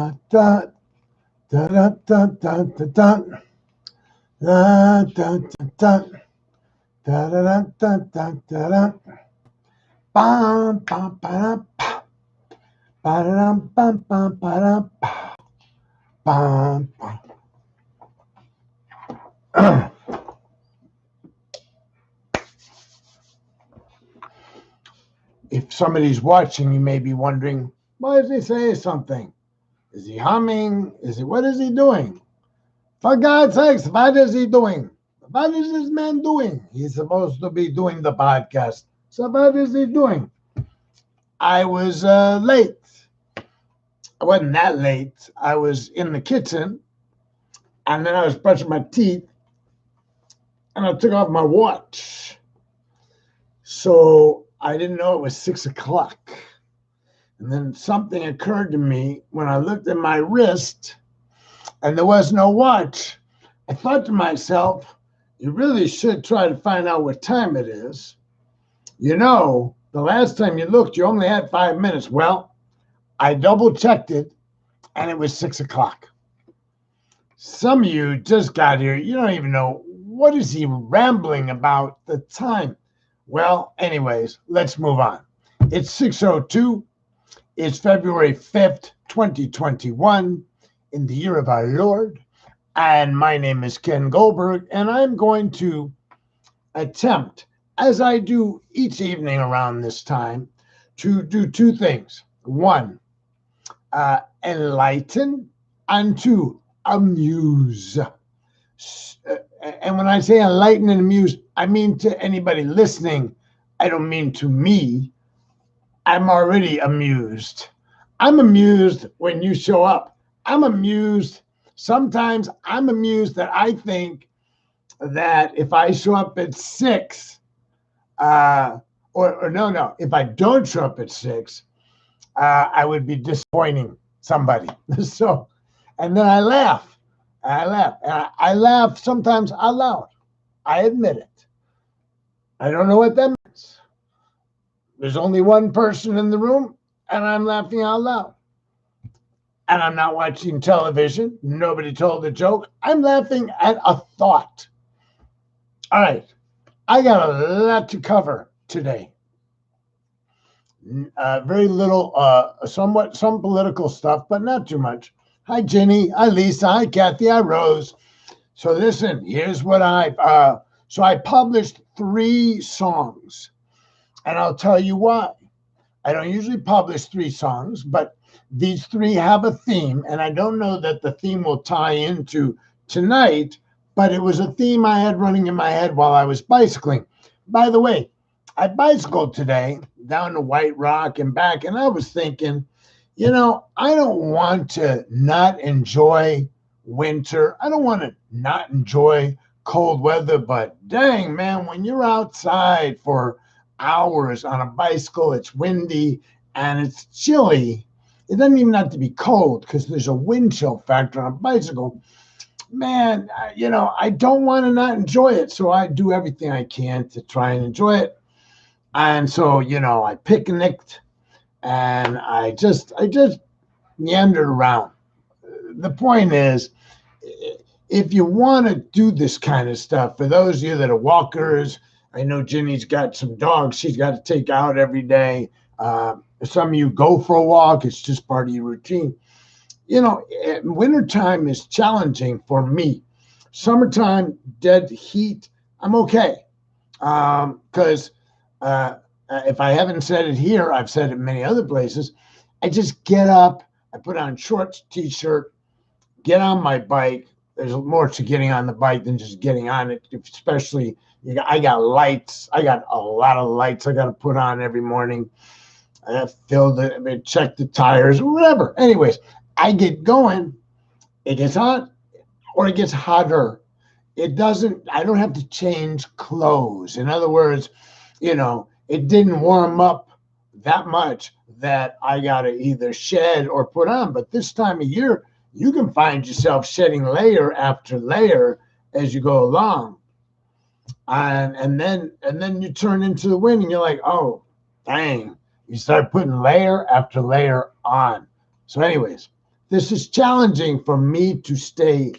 da da da da da da da da da da da da da da da da bam bam ba pa ba da bam bam ba pa bam bam. If somebody's watching, you may be wondering, why is he saying something? Is he humming? What is he doing? For God's sakes, what is he doing? What is this man doing? He's supposed to be doing the podcast. So what is he doing? I was late. I wasn't that late. I was in the kitchen, and then I was brushing my teeth, and I took off my watch. So I didn't know it was 6 o'clock. And then something occurred to me when I looked at my wrist, and there was no watch. I thought to myself, you really should try to find out what time it is. You know, the last time you looked, you only had 5 minutes. Well, I double checked it, and it was 6 o'clock. Some of you just got here. You don't even know, what is he rambling about the time? Well, anyways, let's move on. It's 6:02. It's February 5th, 2021, in the year of our Lord. And my name is Ken Goldberg, and I'm going to attempt, as I do each evening around this time, to do two things. One, enlighten, and two, amuse. And when I say enlighten and amuse, I mean to anybody listening. I don't mean to me. I'm already amused. I'm amused when you show up. I'm amused. Sometimes I'm amused that I think that if I show up at 6, if I don't show up at 6, I would be disappointing somebody. So, and then I laugh. I laugh sometimes out loud. I admit it. I don't know what that means. There's only one person in the room, and I'm laughing out loud. And I'm not watching television. Nobody told a joke. I'm laughing at a thought. All right. I got a lot to cover today. Very little, some political stuff, but not too much. Hi, Jenny. Hi, Lisa. Hi, Kathy. Hi, Rose. So listen, here's what I published 3 songs, and I'll tell you why. I don't usually publish 3 songs, but these 3 have a theme, and I don't know that the theme will tie into tonight, but it was a theme I had running in my head while I was bicycling. By the way, I bicycled today down to White Rock and back, and I was thinking, I don't want to not enjoy winter. I don't want to not enjoy cold weather, but dang, man, when you're outside for hours on a bicycle, it's windy and it's chilly. It doesn't even have to be cold because there's a wind chill factor on a bicycle. Man, I don't want to not enjoy it. So I do everything I can to try and enjoy it. And so, I picnicked and I just meandered around. The point is, if you want to do this kind of stuff, for those of you that are walkers, I know Jenny's got some dogs she's got to take out every day. Some of you go for a walk. It's just part of your routine. Wintertime is challenging for me. Summertime, dead heat, I'm okay. Because if I haven't said it here, I've said it many other places. I just get up, I put on shorts, t-shirt, get on my bike. There's more to getting on the bike than just getting on it, especially I got lights. I got a lot of lights I got to put on every morning. I have filled it, check the tires, whatever. Anyways, I get going. It gets hot or it gets hotter. I don't have to change clothes. In other words, it didn't warm up that much that I got to either shed or put on. But this time of year, you can find yourself shedding layer after layer as you go along. And then you turn into the wind and you're like, oh, dang. You start putting layer after layer on. So anyways, this is challenging for me to stay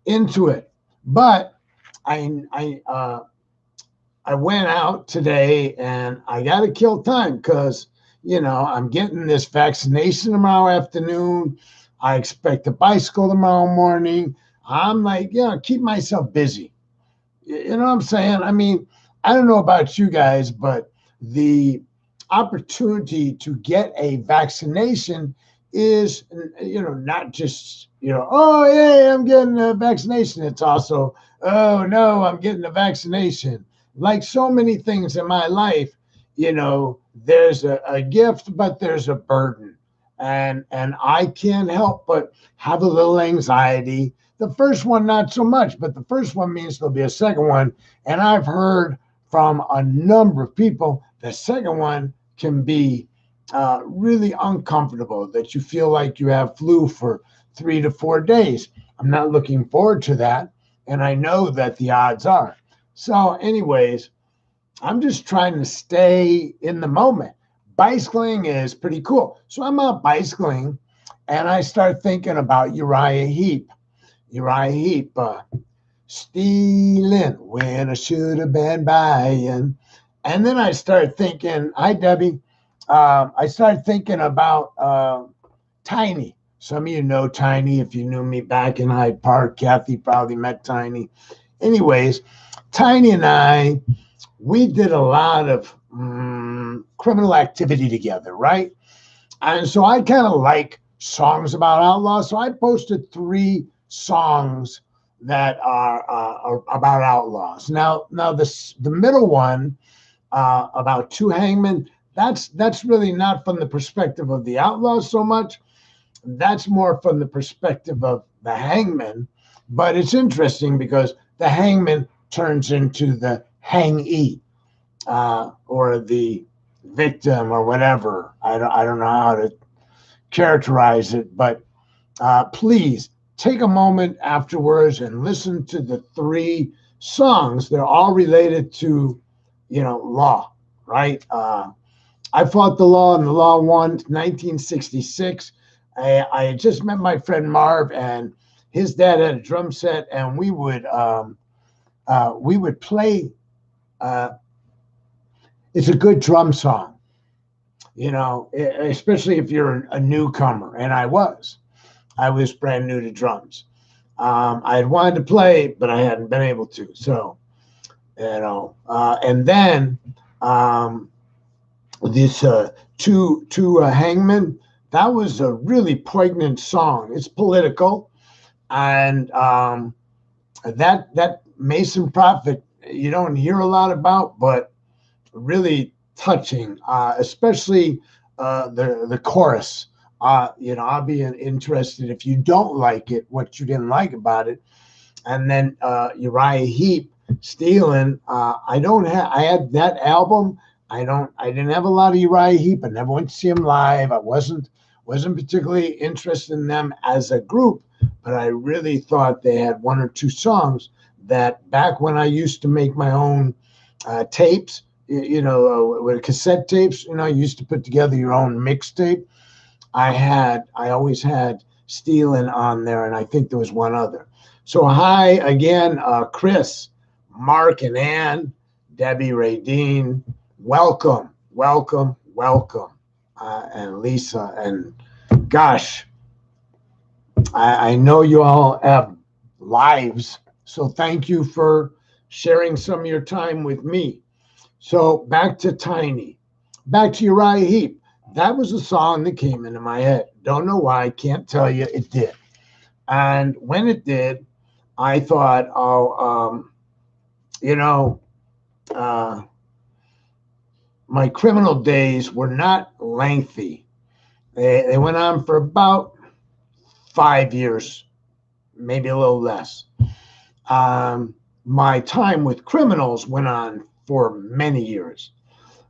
into it. But I went out today and I got to kill time because, I'm getting this vaccination tomorrow afternoon. I expect a bicycle tomorrow morning. I'm like, keep myself busy. You know what I'm saying? I mean, I don't know about you guys, but the opportunity to get a vaccination is, not just, oh, yeah, I'm getting a vaccination. It's also, oh, no, I'm getting a vaccination. Like so many things in my life, there's a gift, but there's a burden. And I can't help but have a little anxiety. The first one, not so much, but the first one means there'll be a second one. And I've heard from a number of people, the second one can be really uncomfortable, that you feel like you have flu for 3 to 4 days. I'm not looking forward to that. And I know that the odds are. So anyways, I'm just trying to stay in the moment. Bicycling is pretty cool. So I'm out bicycling and I start thinking about Uriah Heep. Uriah Heep, Stealin when I should have been buying. And then I started thinking, hi, Debbie. I started thinking about Tiny. Some of you know Tiny. If you knew me back in Hyde Park, Kathy probably met Tiny. Anyways, Tiny and I, we did a lot of criminal activity together, right? And so I kind of like songs about outlaws. So I posted 3 songs that are about outlaws. Now the middle one about 2 hangmen, that's really not from the perspective of the outlaws so much. That's more from the perspective of the hangman. But it's interesting because the hangman turns into the hangee, or the victim or whatever. I don't know how to characterize it, but please take a moment afterwards and listen to the 3 songs. They're all related to, law, right? I fought the law and the law won 1966. I had just met my friend Marv, and his dad had a drum set, and we would play. It's a good drum song, especially if you're a newcomer, and I was brand new to drums. I had wanted to play, but I hadn't been able to. So, and then this two hangmen. That was a really poignant song. It's political, and that Mason Proffit you don't hear a lot about, but really touching, especially the chorus. I'll be interested if you don't like it, what you didn't like about it. And then Uriah Heep, Stealin. I had that album. I didn't have a lot of Uriah Heep. I never went to see him live. I wasn't particularly interested in them as a group, but I really thought they had 1 or 2 songs that back when I used to make my own tapes, with cassette tapes, you used to put together your own mixtape. I always had Stealin on there, and I think there was 1 other. So hi again, Chris, Mark, and Ann, Debbie, Radine. Welcome, and Lisa. And gosh, I know you all have lives, so thank you for sharing some of your time with me. So back to Uriah Heep. That was a song that came into my head. Don't know why, can't tell you, it did. And when it did, I thought, my criminal days were not lengthy. They went on for about 5 years, maybe a little less. My time with criminals went on for many years.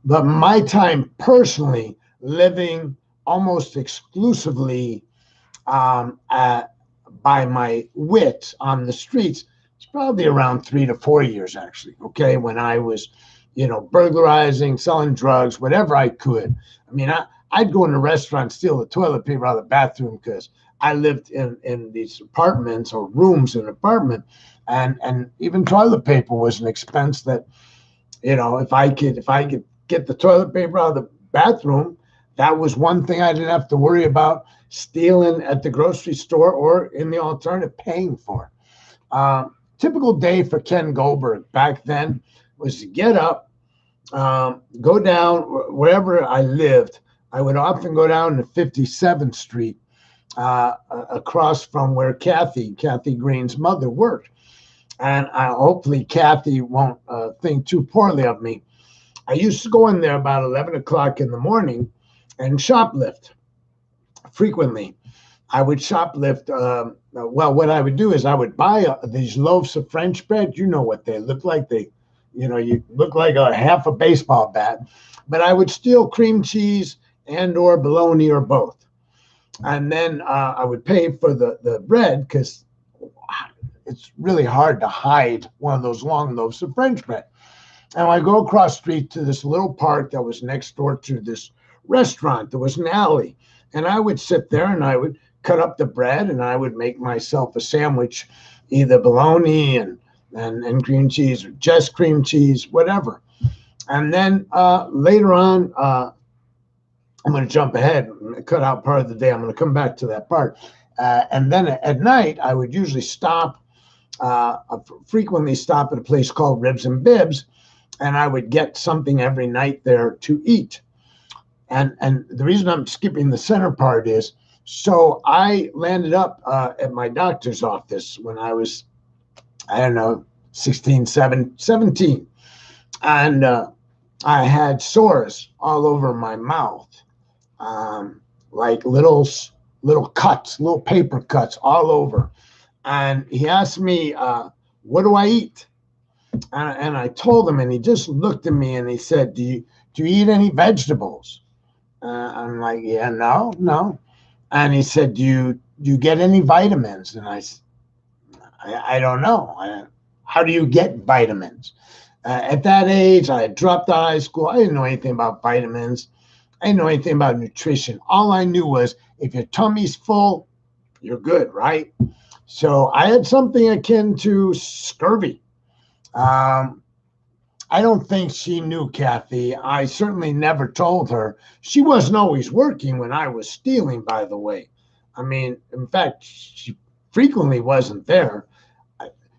But my time personally, living almost exclusively by my wit on the streets, it's probably around 3 to 4 years, actually, when I was, burglarizing, selling drugs, whatever I could. I mean, I'd go in a restaurant, steal the toilet paper out of the bathroom because I lived in these apartments or rooms in an apartment, and even toilet paper was an expense that, if I could get the toilet paper out of the bathroom, that was one thing I didn't have to worry about stealing at the grocery store or in the alternative paying for. Typical day for Ken Goldberg back then was to get up, go down wherever I lived. I would often go down to 57th Street, across from where Kathy Green's mother worked. And hopefully Kathy won't think too poorly of me. I used to go in there about 11 o'clock in the morning and shoplift frequently. I would shoplift. Well, what I would do is I would buy these loaves of French bread. You know what they look like. You look like a half a baseball bat. But I would steal cream cheese and or bologna or both. And then I would pay for the bread because it's really hard to hide one of those long loaves of French bread. And I go across the street to this little park that was next door to this restaurant. There was an alley. And I would sit there and I would cut up the bread and I would make myself a sandwich, either bologna and cream cheese or just cream cheese, whatever. And then later on, I'm going to jump ahead and cut out part of the day. I'm going to come back to that part. And then at night, I would usually frequently stop at a place called Ribs and Bibs, and I would get something every night there to eat. And the reason I'm skipping the center part is, so I landed up at my doctor's office when I was, 17. And I had sores all over my mouth, like little cuts, little paper cuts all over. And he asked me, what do I eat? And I told him, and he just looked at me and he said, do you eat any vegetables? I'm like, yeah, no. And he said, do you get any vitamins? And I don't know. How do you get vitamins? At that age, I had dropped out of high school. I didn't know anything about vitamins. I didn't know anything about nutrition. All I knew was if your tummy's full, you're good, right? So I had something akin to scurvy. I don't think she knew Kathy. I certainly never told her. She wasn't always working when I was stealing, by the way. I mean, in fact, she frequently wasn't there.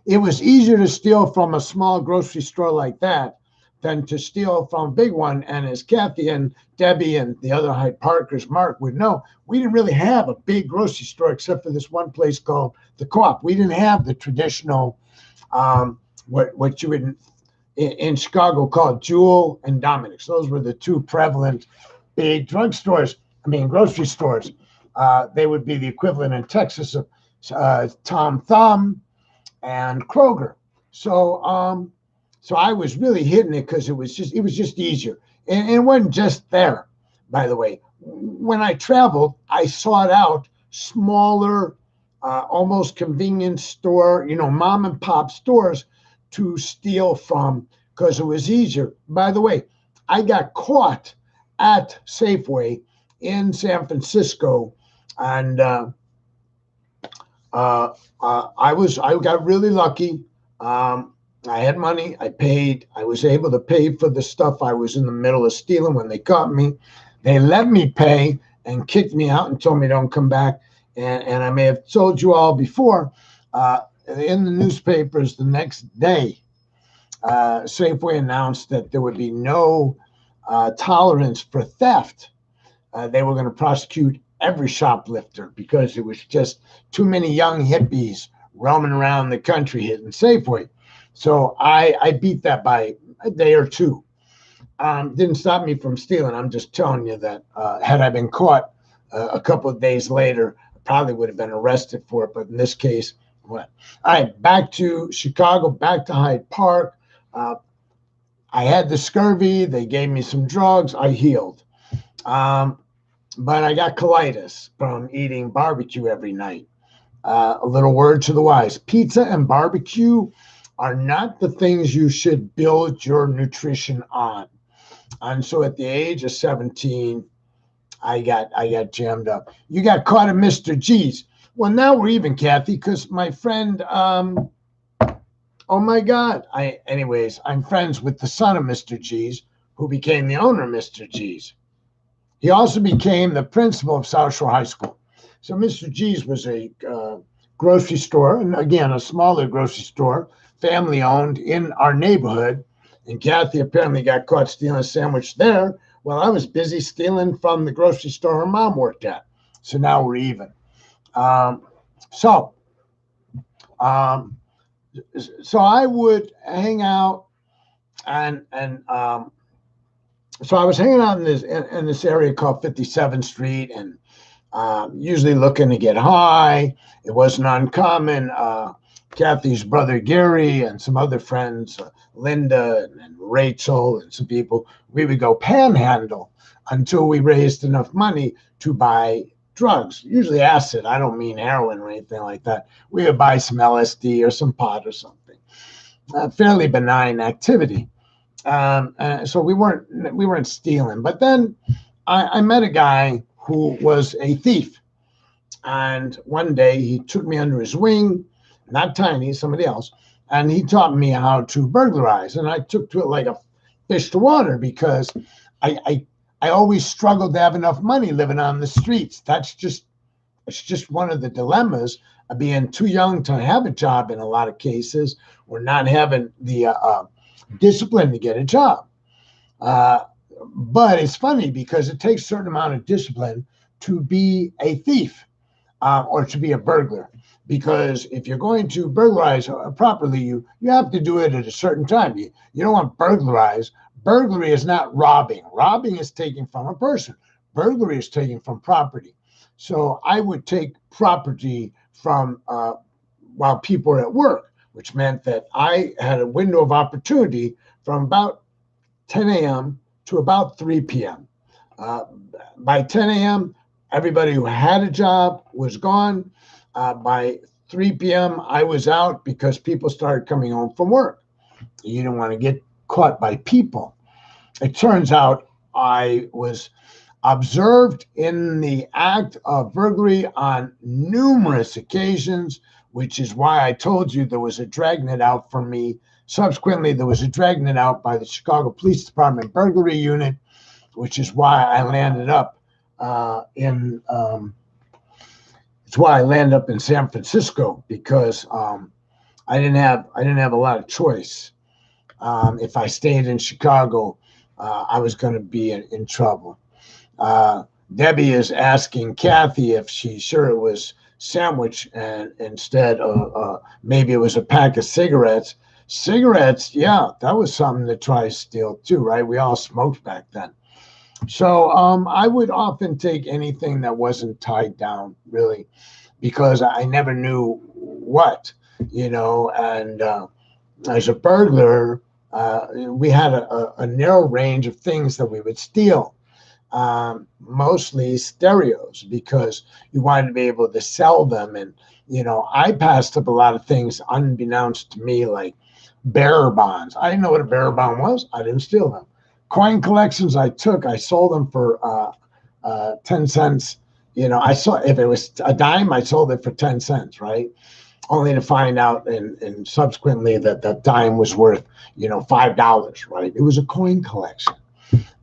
It was easier to steal from a small grocery store like that than to steal from a big one. And as Kathy and Debbie and the other Hyde Parkers, Mark, would know, we didn't really have a big grocery store except for this one place called the Co-op. We didn't have the traditional, what you would in Chicago call Jewel and Dominic's. Those were the two prevalent big grocery stores. They would be the equivalent in Texas of Tom Thumb and Kroger. So I was really hitting it because it was just easier. And it wasn't just there, by the way. When I traveled, I sought out smaller, almost convenience store, mom and pop stores to steal from because it was easier. By the way, I got caught at Safeway in San Francisco, and I got really lucky. I had money. I paid. I was able to pay for the stuff I was in the middle of stealing when they caught me. They let me pay and kicked me out and told me don't come back. And I may have told you all before, in the newspapers the next day, Safeway announced that there would be no tolerance for theft. They were going to prosecute every shoplifter because it was just too many young hippies roaming around the country hitting Safeway. So I beat that by a day or two. Didn't stop me from stealing. I'm just telling you that had I been caught a couple of days later, I probably would have been arrested for it. But in this case, what? All right, back to Chicago, back to Hyde Park. I had the scurvy. They gave me some drugs. I healed. But I got colitis from eating barbecue every night. A little word to the wise. Pizza and barbecue are not the things you should build your nutrition on. And so at the age of 17, I got jammed up. You got caught at Mr. G's. Well, now we're even, Kathy, because my friend, oh my God. I'm friends with the son of Mr. G's, who became the owner of Mr. G's. He also became the principal of South Shore High School. So Mr. G's was a grocery store, and again, a smaller grocery store, family owned in our neighborhood. And Kathy apparently got caught stealing a sandwich there while I was busy stealing from the grocery store her mom worked at. So now we're even. Um, so, um, so I would hang out and so I was hanging out in this area called 57th Street, and usually looking to get high. It wasn't uncommon. Kathy's brother Gary and some other friends, Linda and Rachel and some people, we would go panhandle until we raised enough money to buy drugs, usually acid. I don't mean heroin or anything like that. We would buy some LSD or some pot or something. Fairly benign activity. So we weren't stealing. But then I met a guy who was a thief. And one day he took me under his wing, not Tiny, somebody else, and he taught me how to burglarize. And I took to it like a fish to water because I always struggled to have enough money living on the streets. It's just one of the dilemmas of being too young to have a job in a lot of cases, or not having the discipline to get a job. But it's funny because it takes a certain amount of discipline to be a thief or to be a burglar. Because if you're going to burglarize properly, you have to do it at a certain time. You don't want burglarize. Burglary is not robbing. Robbing is taking from a person. Burglary is taking from property. So I would take property from while people are at work, which meant that I had a window of opportunity from about 10 a.m. to about 3 p.m. By 10 a.m., everybody who had a job was gone. By 3 p.m., I was out because people started coming home from work. You didn't want to get caught by people. It turns out I was observed in the act of burglary on numerous occasions, which is why I told you there was a dragnet out for me. Subsequently, there was a dragnet out by the Chicago Police Department burglary unit, which is why I landed up it's why I landed up in San Francisco, because I didn't have a lot of choice. If I stayed in Chicago, I was going to be in trouble. Debbie is asking Kathy if she's sure it was sandwich and instead of maybe it was a pack of cigarettes. Cigarettes, yeah, that was something to try to steal too, right? We all smoked back then. So I would often take anything that wasn't tied down, really, because I never knew what, and as a burglar, we had a narrow range of things that we would steal. Mostly stereos, because you wanted to be able to sell them. And, I passed up a lot of things unbeknownst to me, like bearer bonds. I didn't know what a bearer bond was. I didn't steal them. Coin collections I sold them for 10 cents. I saw if it was a dime, I sold it for 10 cents, right? Only to find out and subsequently that dime was worth, $5, right? It was a coin collection.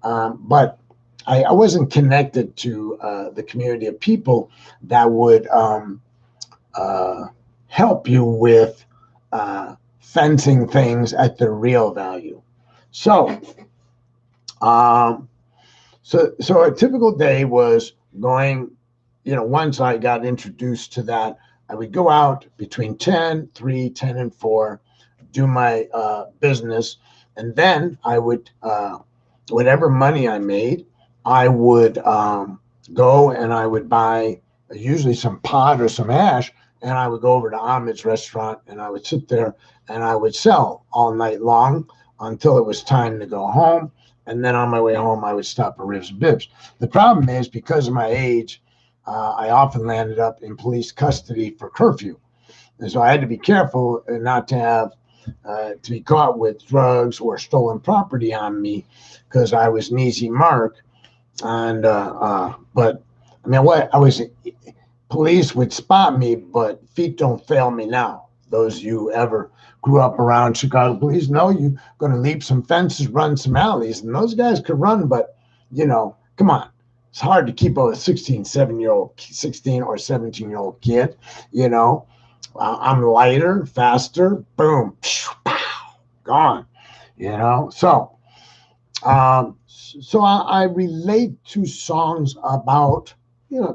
But I wasn't connected to the community of people that would help you with fencing things at their real value. So a typical day was going, once I got introduced to that, I would go out between 10 and 4, do my business, and then I would, whatever money I made, I would go and I would buy usually some pot or some hash, and I would go over to Ahmed's restaurant and I would sit there and I would sell all night long until it was time to go home. And then on my way home, I would stop at Ribs and Bibs. The problem is, because of my age, I often landed up in police custody for curfew. And so I had to be careful not to have to be caught with drugs or stolen property on me, because I was an easy mark. And but I mean, what I was, police would spot me, but feet don't fail me now. Those you ever grew up around Chicago police know you're going to leap some fences, run some alleys, and those guys could run, but come on. It's hard to keep a 16 or 17-year-old kid, you know. I'm lighter, faster, boom, pow, gone, So I relate to songs about,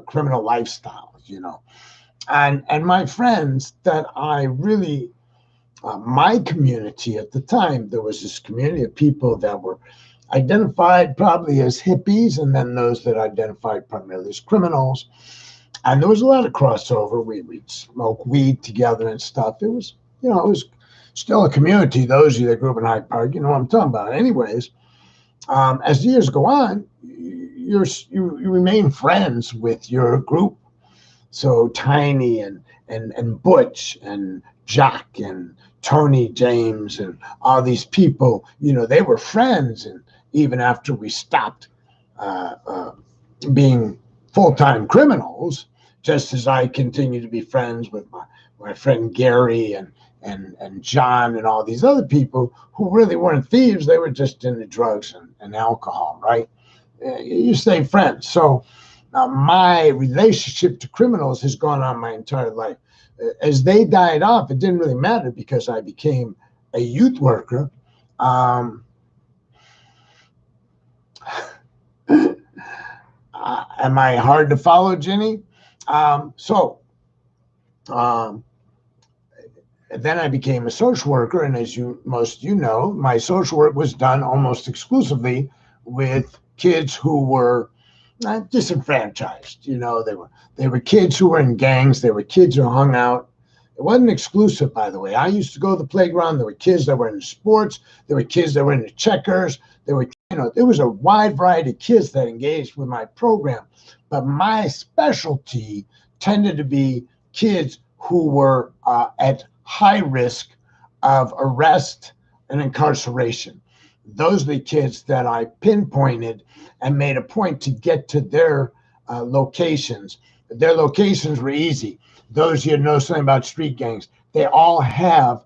criminal lifestyles, and my friends that I really, my community at the time, there was this community of people that were identified probably as hippies, and then those that identified primarily as criminals. And there was a lot of crossover. We'd smoke weed together and stuff. It was still a community. Those of you that grew up in Hyde Park, you know what I'm talking about. Anyways, as the years go on, you remain friends with your group. So Tiny and Butch and Jack and Tony James and all these people, they were friends. And even after we stopped being full-time criminals, just as I continue to be friends with my friend Gary and John and all these other people who really weren't thieves. They were just into drugs and alcohol, right? You stay friends. So my relationship to criminals has gone on my entire life. As they died off, it didn't really matter because I became a youth worker. Am I hard to follow, Ginny? Then I became a social worker, and as most of you know, my social work was done almost exclusively with kids who were disenfranchised. They were kids who were in gangs. They were kids who hung out. It wasn't exclusive, by the way. I used to go to the playground. There were kids that were into sports. There were kids that were into checkers. There was a wide variety of kids that engaged with my program. But my specialty tended to be kids who were at high risk of arrest and incarceration. Those are the kids that I pinpointed and made a point to get to their locations. Their locations were easy. Those of you know something about street gangs, they all have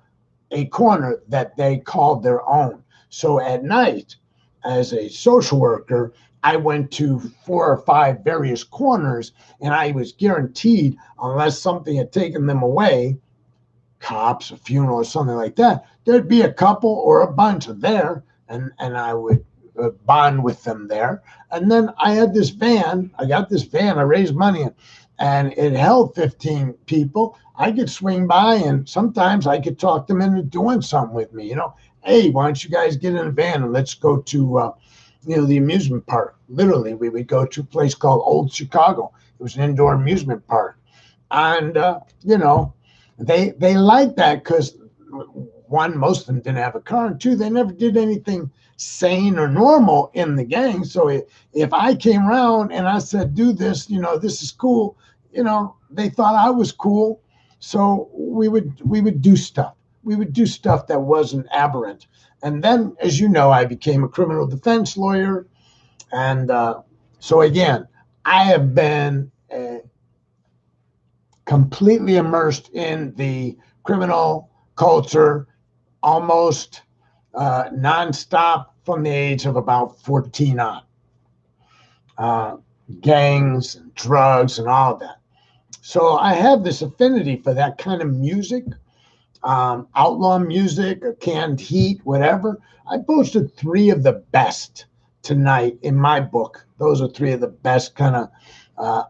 a corner that they called their own. So at night, as a social worker, I went to 4 or 5 various corners, and I was guaranteed, unless something had taken them away, cops, a funeral, or something like that, there'd be a couple or a bunch there, and I would bond with them there. And then I got this van, I raised money, and it held 15 people. I could swing by, and sometimes I could talk them into doing something with me. Hey, why don't you guys get in a van and let's go to the amusement park. Literally, we would go to a place called Old Chicago. It was an indoor amusement park. And, they liked that because, one, most of them didn't have a car, and two, they never did anything sane or normal in the gang. So if I came around and I said, do this, this is cool, they thought I was cool. So we would do stuff. We would do stuff that wasn't aberrant. And then, as you know, I became a criminal defense lawyer. And so, again, I have been completely immersed in the criminal culture almost nonstop from the age of about 14 on. Gangs and drugs and all of that. So I have this affinity for that kind of music. Outlaw music, or canned heat, whatever. I posted 3 of the best tonight in my book. Those are 3 of the best kind of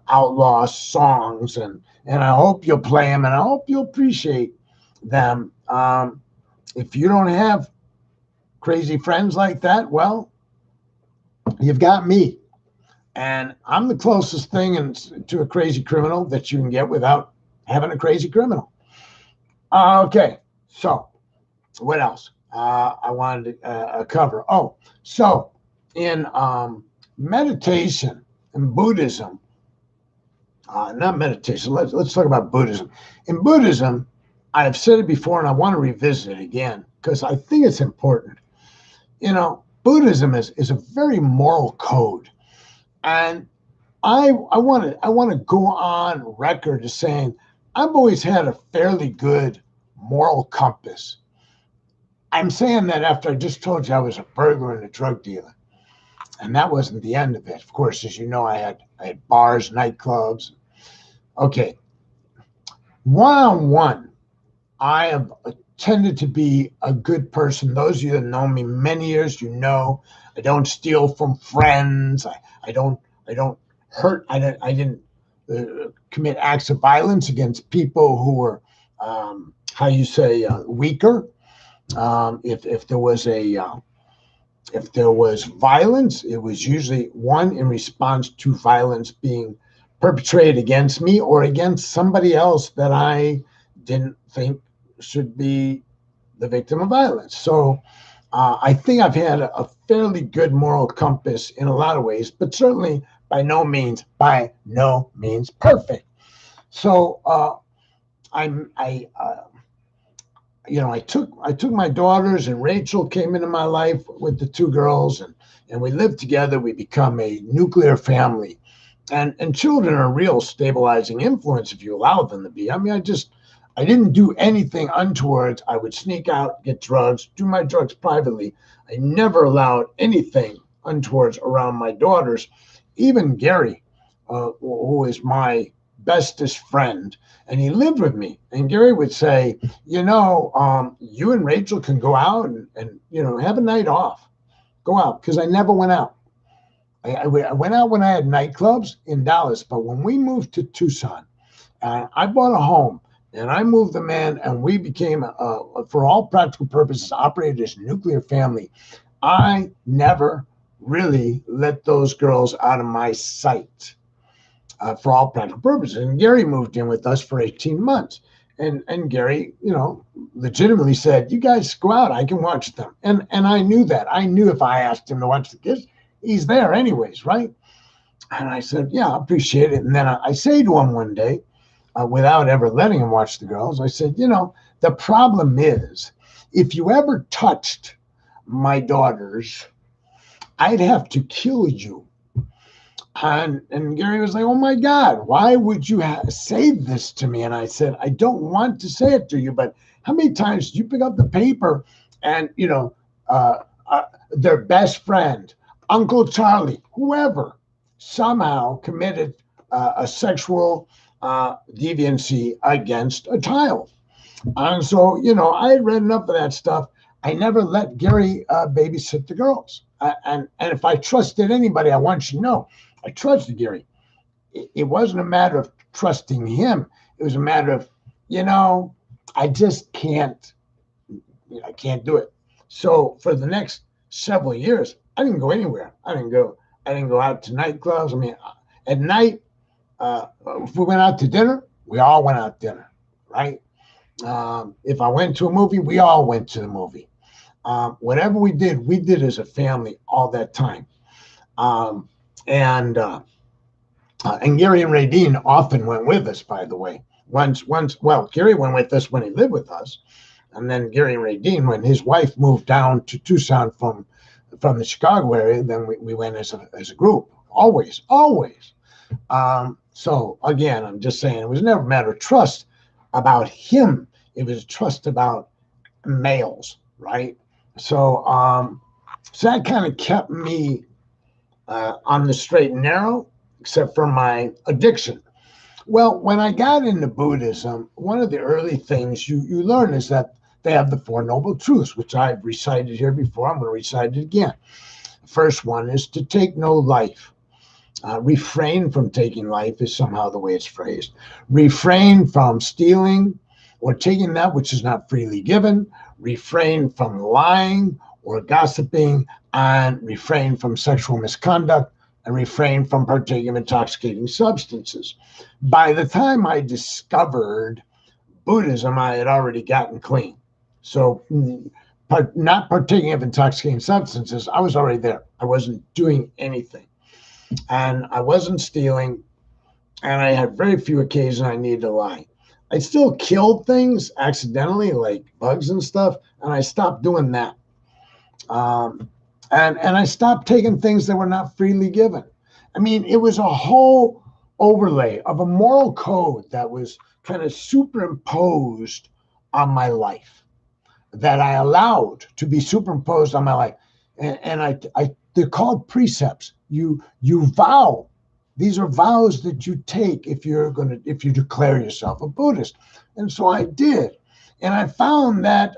outlaw songs, and I hope you'll play them, and I hope you'll appreciate them. If you don't have crazy friends like that, well, you've got me, and I'm the closest thing to a crazy criminal that you can get without having a crazy criminal. Okay, so what else I wanted to cover? Oh, so in meditation and Buddhism, not meditation, let's talk about Buddhism. In Buddhism, I've said it before and I want to revisit it again because I think it's important. Buddhism is a very moral code. And I want to go on record as saying I've always had a fairly good moral compass. I'm saying that after I just told you I was a burglar and a drug dealer. And that wasn't the end of it. Of course, as you know, I had bars, nightclubs. Okay. One-on-one, I have tended to be a good person. Those of you that know me many years, you know I don't steal from friends. I don't hurt. I didn't commit acts of violence against people who were, how you say, weaker. If there was if there was violence, it was usually one in response to violence being perpetrated against me or against somebody else that I didn't think should be the victim of violence. So I think I've had a fairly good moral compass in a lot of ways, but certainly by no means perfect. So I took my daughters, and Rachel came into my life with the two girls, and we lived together. We become a nuclear family, and children are a real stabilizing influence if you allow them to be. I mean, I didn't do anything untoward. I would sneak out, get drugs, do my drugs privately. I never allowed anything untoward around my daughters. Even Gary, who is my bestest friend, and he lived with me. And Gary would say, you and Rachel can go out and have a night off. Go out, because I never went out. I went out when I had nightclubs in Dallas, but when we moved to Tucson, I bought a home, and I moved them in, and we became, for all practical purposes, operated as a nuclear family. I never really let those girls out of my sight. For all practical purposes. And Gary moved in with us for 18 months. And Gary, legitimately said, you guys go out, I can watch them. And I knew that. I knew if I asked him to watch the kids, he's there anyways, right? And I said, yeah, I appreciate it. And then I say to him one day, without ever letting him watch the girls, I said, the problem is, if you ever touched my daughters, I'd have to kill you. And Gary was like, oh my God, why would you say this to me? And I said, I don't want to say it to you, but how many times do you pick up the paper and, their best friend, Uncle Charlie, whoever, somehow committed a sexual deviancy against a child? And so, I had read enough of that stuff. I never let Gary babysit the girls. And if I trusted anybody, I want you to know, I trusted Gary. It wasn't a matter of trusting him. It was a matter of, I just can't, I can't do it. So for the next several years, I didn't go anywhere. I didn't go out to nightclubs. I mean, at night, if we went out to dinner, we all went out to dinner, right? If I went to a movie, we all went to the movie. Whatever we did as a family all that time. And Gary and Radine often went with us, by the way. Gary went with us when he lived with us. And then Gary and Radine, when his wife moved down to Tucson from the Chicago area, then we went as a group, always. So again, I'm just saying, it was never a matter of trust about him. It was trust about males, right? So, so that kind of kept me on the straight and narrow, except for my addiction. Well, when I got into Buddhism, one of the early things you learn is that they have the Four Noble Truths, which I've recited here before. I'm going to recite it again. The first one is to take no life. Refrain from taking life is somehow the way it's phrased. Refrain from stealing or taking that which is not freely given. Refrain from lying or gossiping, and refrain from sexual misconduct, and refrain from partaking of intoxicating substances. By the time I discovered Buddhism, I had already gotten clean. So not partaking of intoxicating substances, I was already there. I wasn't doing anything. And I wasn't stealing, and I had very few occasions I needed to lie. I still killed things accidentally, like bugs and stuff, and I stopped doing that. And I stopped taking things that were not freely given. I mean, it was a whole overlay of a moral code that was kind of superimposed on my life, that I allowed to be superimposed on my life. And they're called precepts. You vow. These are vows that you take if you declare yourself a Buddhist. And so I did. And I found that,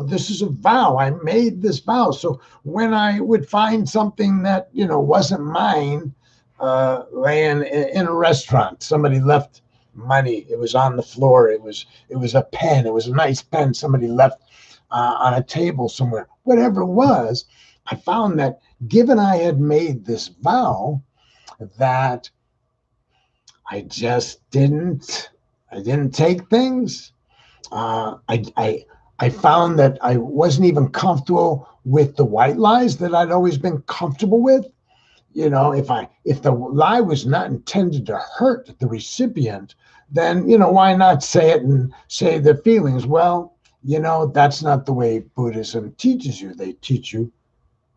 this is a vow. I made this vow. So when I would find something that, wasn't mine, laying in a restaurant, somebody left money. It was on the floor. It was a pen. It was a nice pen somebody left on a table somewhere. Whatever it was, I found that given I had made this vow, that I just didn't take things. I found that I wasn't even comfortable with the white lies that I'd always been comfortable with. If the lie was not intended to hurt the recipient, then why not say it and say the feelings? Well, that's not the way Buddhism teaches you. They teach you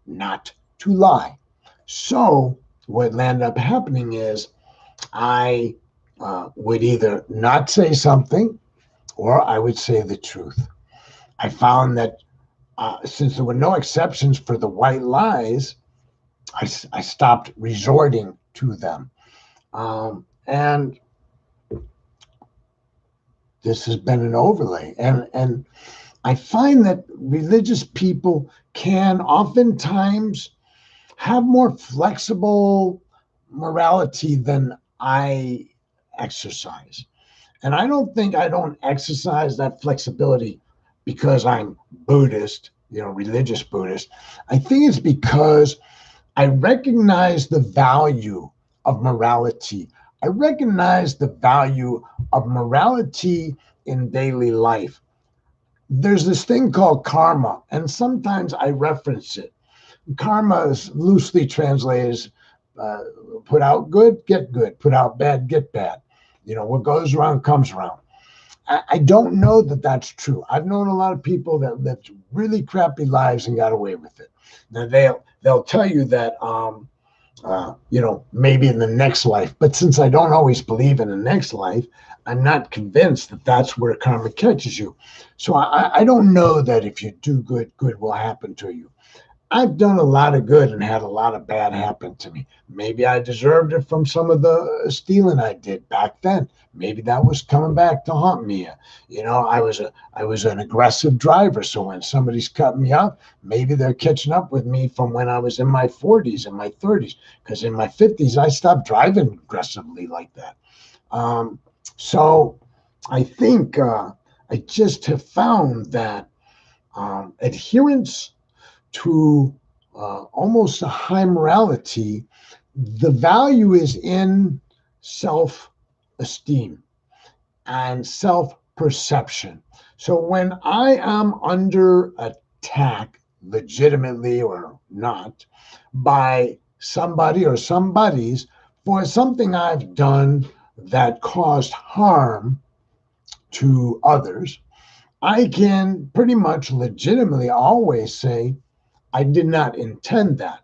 not to lie. So what ended up happening is I would either not say something or I would say the truth. I found that since there were no exceptions for the white lies, I stopped resorting to them. And this has been an overlay. And I find that religious people can oftentimes have more flexible morality than I exercise. And I don't exercise that flexibility because I'm Buddhist, religious Buddhist. I think it's because I recognize the value of morality. I recognize the value of morality in daily life. There's this thing called karma, and sometimes I reference it. Karma is loosely translated as put out good, get good. Put out bad, get bad. What goes around comes around. I don't know that that's true. I've known a lot of people that lived really crappy lives and got away with it. Now they'll tell you that maybe in the next life, but since I don't always believe in the next life, I'm not convinced that that's where karma catches you. So I don't know that if you do good, good will happen to you. I've done a lot of good and had a lot of bad happen to me. Maybe I deserved it from some of the stealing I did back then. Maybe that was coming back to haunt me. I was an aggressive driver. So when somebody's cutting me off, maybe they're catching up with me from when I was in my 40s and my 30s. Because in my 50s, I stopped driving aggressively like that. So I think I just have found that adherence to almost a high morality, the value is in self-esteem and self-perception. So when I am under attack, legitimately or not, by somebody or somebodies for something I've done that caused harm to others, I can pretty much legitimately always say, I did not intend that.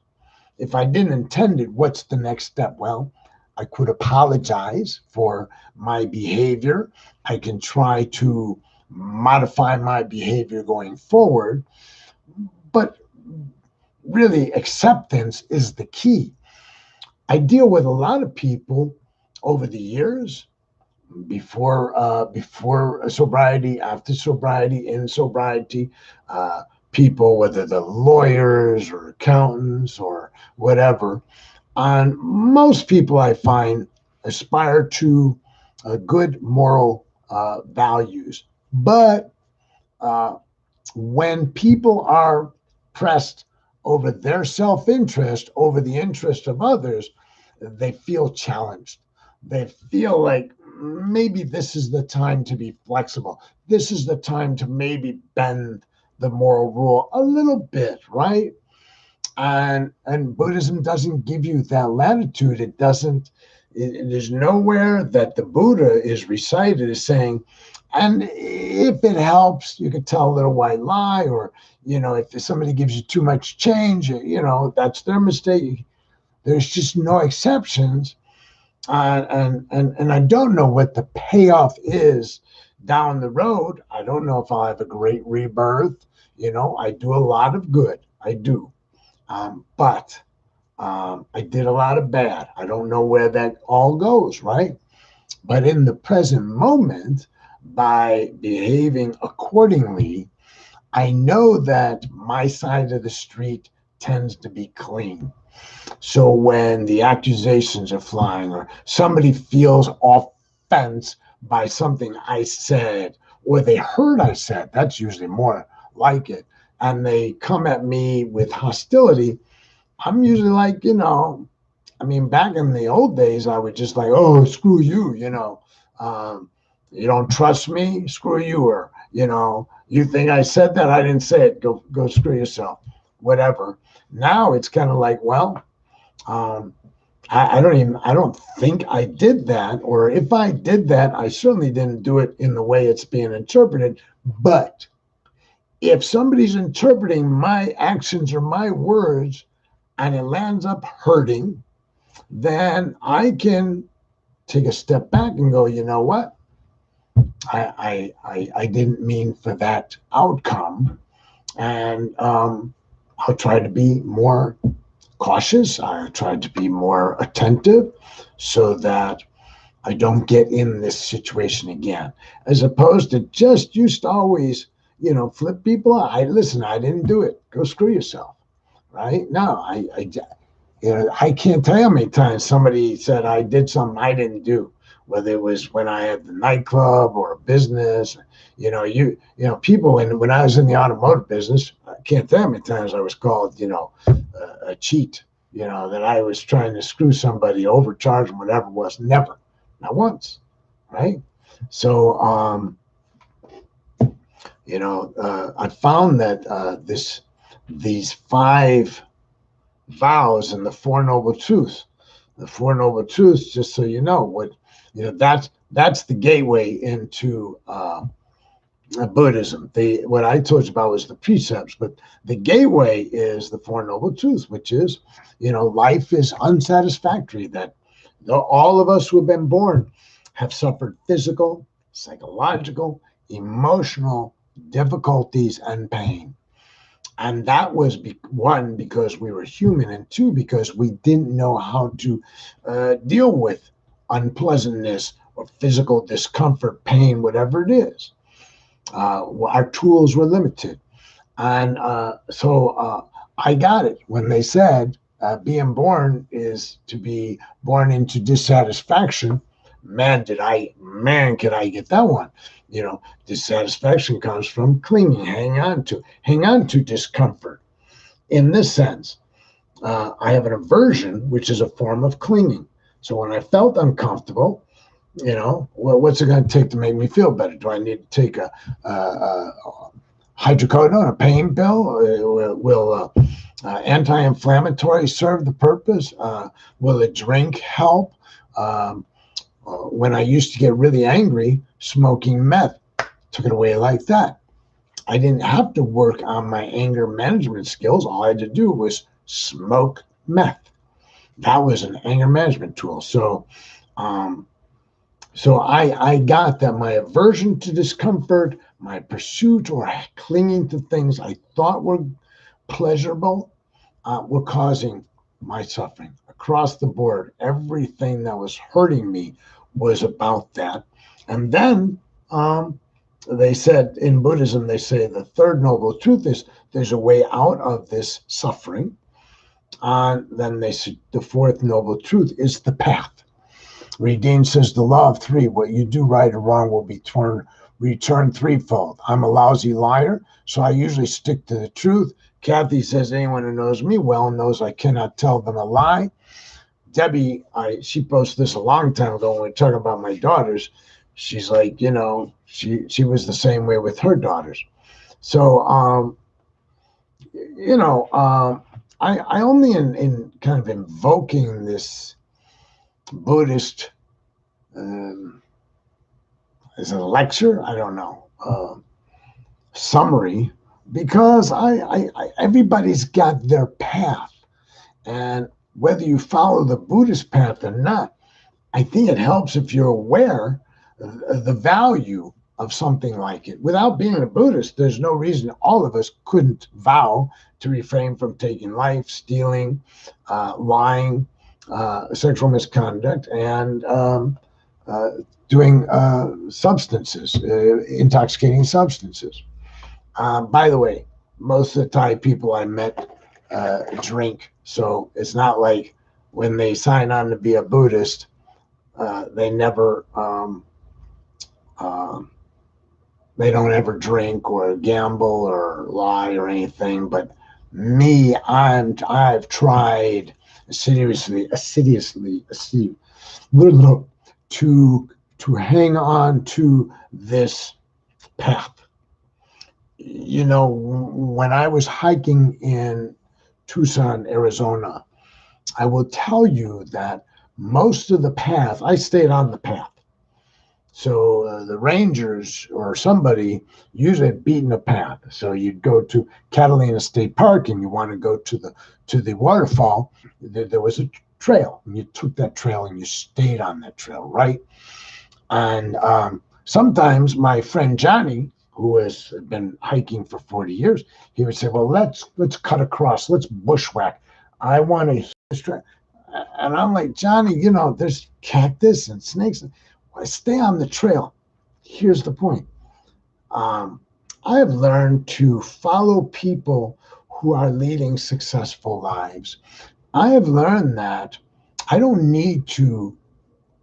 If I didn't intend it, what's the next step? Well, I could apologize for my behavior. I can try to modify my behavior going forward. But really, acceptance is the key. I deal with a lot of people over the years, before sobriety, after sobriety, in sobriety, people, whether they're lawyers or accountants or whatever. And most people I find aspire to good moral values. But when people are pressed over their self-interest, over the interest of others, they feel challenged. They feel like maybe this is the time to be flexible. This is the time to maybe bend the moral rule a little bit, right? And Buddhism doesn't give you that latitude. It doesn't. There's nowhere that the Buddha is recited as saying, and if it helps, you could tell a little white lie, or if somebody gives you too much change, that's their mistake. There's just no exceptions. And I don't know what the payoff is down the road. I don't know if I'll have a great rebirth. I do a lot of good. I do. But I did a lot of bad. I don't know where that all goes, right? But in the present moment, by behaving accordingly, I know that my side of the street tends to be clean. So when the accusations are flying or somebody feels offense by something I said or they heard I said, that's usually more like it, and they come at me with hostility, I'm usually like, back in the old days, I would just like, oh, screw you, you don't trust me, screw you, or, you think I said that? I didn't say it. Go screw yourself, whatever. Now it's kind of like, well, I don't think I did that, or if I did that, I certainly didn't do it in the way it's being interpreted. But if somebody's interpreting my actions or my words and it lands up hurting, then I can take a step back and go, you know what? I didn't mean for that outcome. And I'll try to be more cautious. I try to be more attentive so that I don't get in this situation again, as opposed to just used to always, flip people out. I didn't do it. Go screw yourself. Right? No, I can't tell you how many times somebody said I did something I didn't do, whether it was when I had the nightclub or a business. People, when I was in the automotive business, I can't tell you how many times I was called, a cheat, that I was trying to screw somebody, overcharge them, whatever it was. Never, not once, right? So, I found that these 5 vows and the Four Noble Truths. The Four Noble Truths, just so you know, that's the gateway into Buddhism. What I told you about was the precepts, but the gateway is the Four Noble Truths, which is, life is unsatisfactory, that all of us who have been born have suffered physical, psychological, emotional difficulties and pain. And that was one, because we were human, and two, because we didn't know how to deal with unpleasantness or physical discomfort, pain, whatever it is. Our tools were limited. And so I got it when they said being born is to be born into dissatisfaction. Man, could I get that one. Dissatisfaction comes from clinging, hang on to discomfort. In this sense, I have an aversion, which is a form of clinging. So when I felt uncomfortable, what's it going to take to make me feel better? Do I need to take a hydrocodone, a pain pill? Will anti-inflammatory serve the purpose? Will a drink help? When I used to get really angry, smoking meth took it away like that. I didn't have to work on my anger management skills. All I had to do was smoke meth. That was an anger management tool. So I got that my aversion to discomfort, my pursuit or clinging to things I thought were pleasurable, were causing my suffering across the board. Everything that was hurting me was about that. And then they said in Buddhism, they say the third noble truth is there's a way out of this suffering. Then they say the fourth noble truth is the path. Redeem says the law of three, what you do right or wrong will be returned threefold. I'm a lousy liar, so I usually stick to the truth. Kathy says anyone who knows me well knows I cannot tell them a lie. Debbie, she posted this a long time ago when we were talking about my daughters. She's like, she was the same way with her daughters. So, I only in kind of invoking this Buddhist, is it a lecture? I don't know. Summary, because I everybody's got their path. And whether you follow the Buddhist path or not, I think it helps if you're aware of the value of something like it. Without being a Buddhist, there's no reason all of us couldn't vow to refrain from taking life, stealing, lying, sexual misconduct, and uh, doing substances, intoxicating substances. By the way, most of the Thai people I met drink, so it's not like when they sign on to be a Buddhist, they never uh, they don't ever drink or gamble or lie or anything. But me, I've tried assiduously to hang on to this path. You know, when I was hiking in Tucson, Arizona, I will tell you that most of the path, I stayed on the path. So the rangers or somebody usually had beaten a path. So you'd go to Catalina State Park and you want to go to the waterfall. There was a trail, and you took that trail and you stayed on that trail, right? And sometimes my friend Johnny, who has been hiking for 40 years, he would say, "Well, let's cut across, let's bushwhack. I want to." And I'm like, Johnny, you know, there's cactus and snakes. Stay on the trail. Here's the point. I have learned to follow people who are leading successful lives. I have learned that I don't need to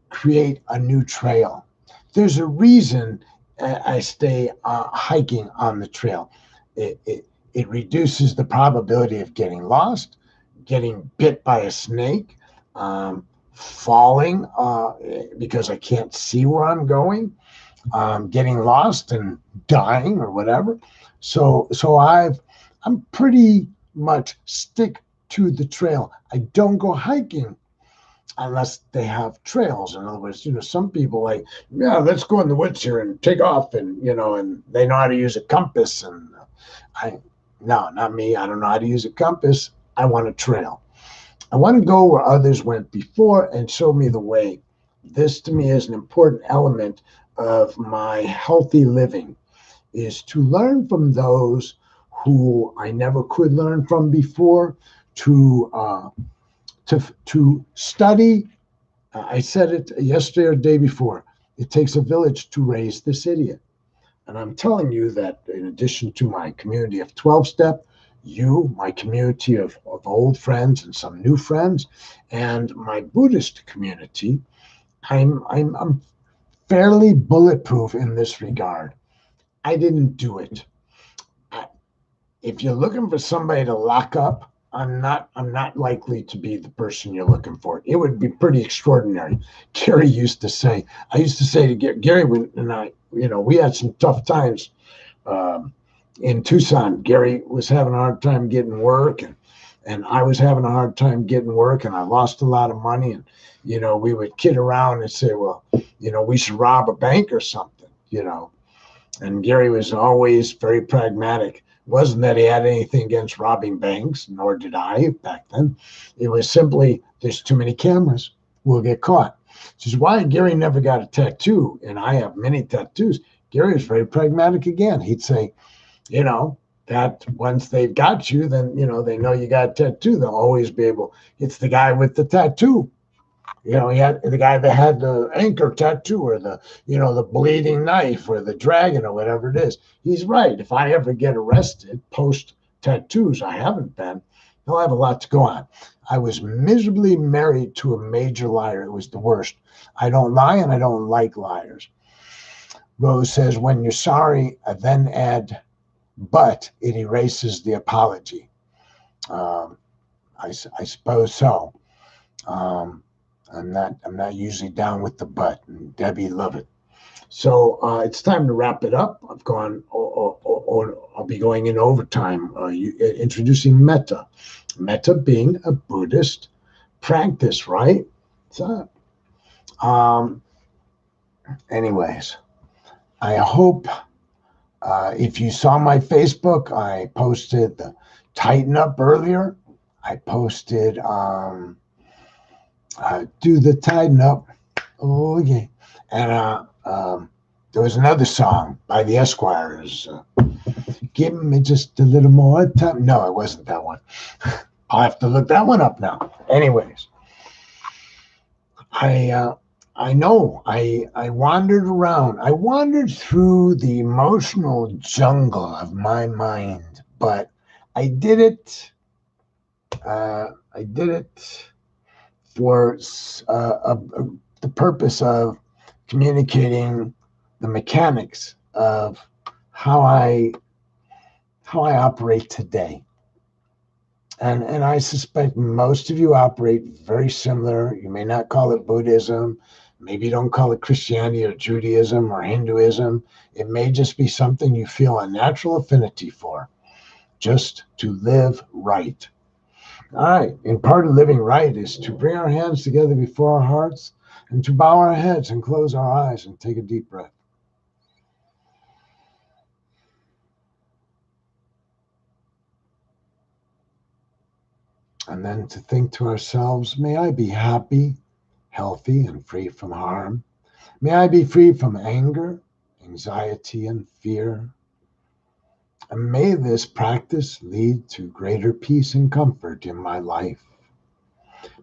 create a new trail. There's a reason I stay hiking on the trail. It reduces the probability of getting lost, getting bit by a snake, falling because I can't see where I'm going, getting lost and dying or whatever. So I'm pretty much stick to the trail. I don't go hiking unless they have trails. In other words, you know, some people like, yeah, let's go in the woods here and take off, and you know, and they know how to use a compass. And no, not me. I don't know how to use a compass. I want a trail. I want to go where others went before and show me the way. This to me is an important element of my healthy living, is to learn from those who I never could learn from before, to study. I said it yesterday or the day before. It takes a village to raise this idiot. And I'm telling you that in addition to my community of 12-step, you, my community of old friends and some new friends, and my Buddhist community, I'm fairly bulletproof in this regard. I didn't do it. If you're looking for somebody to lock up, I'm not likely to be the person you're looking for. It would be pretty extraordinary. Gary used to say, I used to say to Gary and I, you know, we had some tough times in Tucson. Gary was having a hard time getting work, and I was having a hard time getting work, and I lost a lot of money. And, you know, we would kid around and say, well, you know, we should rob a bank or something, you know. And Gary was always very pragmatic. It wasn't that he had anything against robbing banks, nor did I back then. It was simply, there's too many cameras. We'll get caught. Which is why Gary never got a tattoo, and I have many tattoos. Gary was very pragmatic again. He'd say, you know, that once they've got you, then, you know, they know you got a tattoo. They'll always be able, it's the guy with the tattoo. You know, he had the guy that had the anchor tattoo, or the, you know, the bleeding knife or the dragon or whatever it is. He's right. If I ever get arrested post tattoos, I haven't been, he'll have a lot to go on. I was miserably married to a major liar. It was the worst. I don't lie, and I don't like liars. Rose says, when you're sorry, then add, but it erases the apology. I suppose so. I'm not usually down with the but, and Debbie love it. So it's time to wrap it up. I've gone, or I'll be going in overtime. Introducing metta. Metta being a Buddhist practice, right? So, anyways, I hope if you saw my Facebook, I posted the Tighten Up earlier. I posted Do the Tighten Up. Oh, yeah. And there was another song by the Esquires. Give me just a little more time. No, it wasn't that one. I'll have to look that one up now. Anyways, I know I wandered around. I wandered through the emotional jungle of my mind, but I did it. I did it for the purpose of communicating the mechanics of how I operate today. And I suspect most of you operate very similar. You may not call it Buddhism. Maybe you don't call it Christianity or Judaism or Hinduism. It may just be something you feel a natural affinity for, just to live right. All right. And part of living right is to bring our hands together before our hearts and to bow our heads and close our eyes and take a deep breath. And then to think to ourselves, may I be happy, healthy, and free from harm. May I be free from anger, anxiety, and fear. And may this practice lead to greater peace and comfort in my life.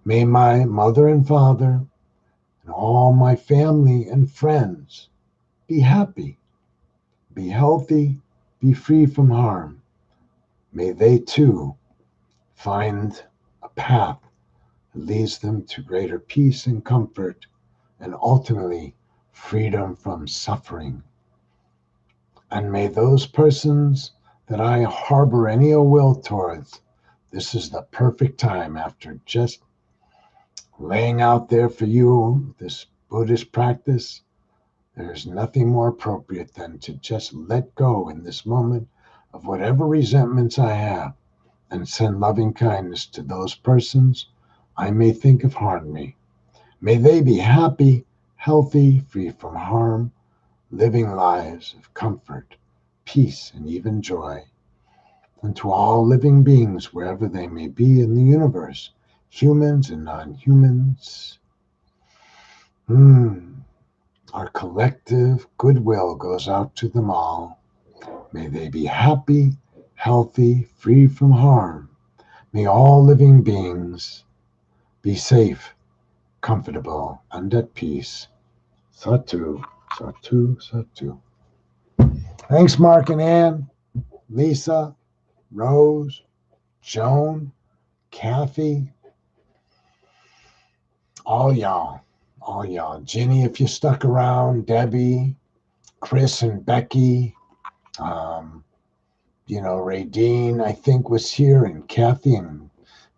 May my mother and father and all my family and friends be happy, be healthy, be free from harm. May they too find a path that leads them to greater peace and comfort and ultimately freedom from suffering. And may those persons that I harbor any ill will towards, this is the perfect time after just laying out there for you this Buddhist practice. There's nothing more appropriate than to just let go in this moment of whatever resentments I have and send loving kindness to those persons I may think have harmed me. May they be happy, healthy, free from harm, living lives of comfort, peace, and even joy. And to all living beings, wherever they may be in the universe, humans and non-humans, our collective goodwill goes out to them all. May they be happy, healthy, free from harm. May all living beings be safe, comfortable, and at peace. Satu, Satu, Satu. Thanks, Mark and Ann, Lisa, Rose, Joan, Kathy, all y'all. Ginny, if you stuck around, Debbie, Chris and Becky, Radine, I think, was here, and Kathy, and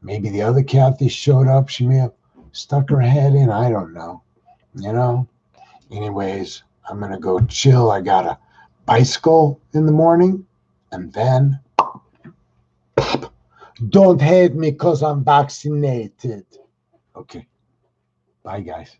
maybe the other Kathy showed up. She may have stuck her head in. I don't know. Anyways, I'm going to go chill. I got a bicycle in the morning, and then don't hate me because I'm vaccinated. Okay. Bye, guys.